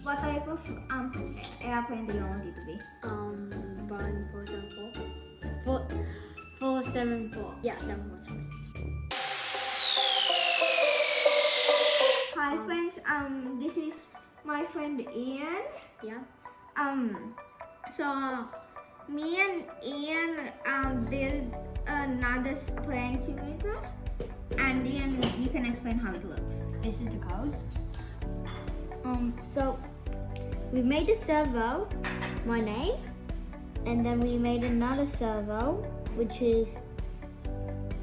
What type of airplane do you want it to be? Boeing 474. 474. Yeah, 747. Hi friends, this is my friend Ian. Yeah. So me and Ian built another plane simulator, and Ian, you can explain how it works. This is the code. So we made a servo, my name, and then we made another servo, which is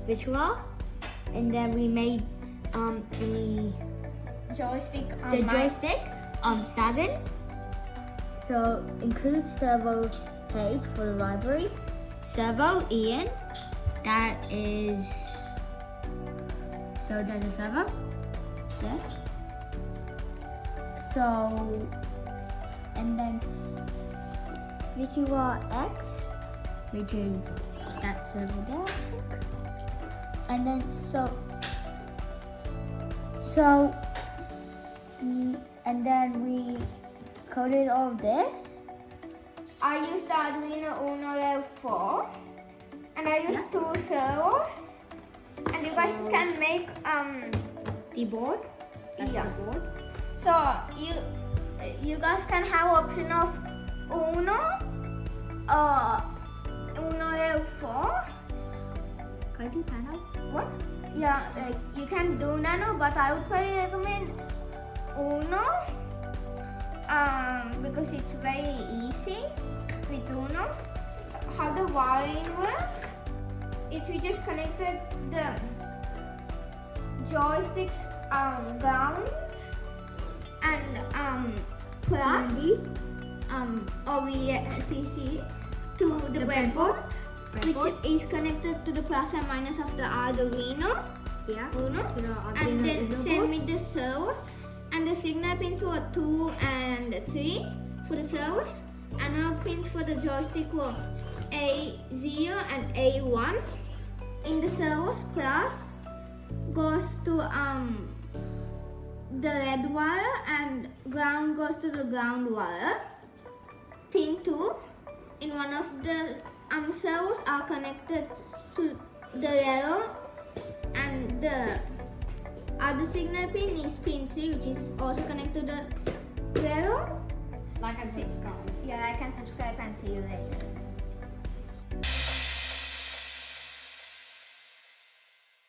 visual, and then we made the Joystick. joystick, Sasen. So include servo page for the library. Servo Ian, that is. So there's a servo. Yes. So, and then visual X, which is that servo there. And then and then we coded all of this. I used the Arduino Uno level 4, and I used 2 servos. And you guys can make The board. That's yeah. the board. So you guys can have option of Uno or Uno level 4. Can I do panel? What? Yeah, like you can do Nano, but I would probably recommend Uno because it's very easy with Uno. How the wiring works is we just connected the joysticks ground and plus or VCC to the breadboard, which is connected to the plus and minus of the Arduino Yeah. Uno, To the and Arduino then Uno same board. with the servos, and the signal pins were 2 and 3 for the servos. Analog pins for the joystick were A0 and A1. In the servos, plus goes to the red wire and ground goes to the ground wire. Pin 2 in one of the servos are connected to the yellow, and the other signal pin is pin C, which is also connected to the yellow. Like I said, Yeah, I can subscribe and see you later.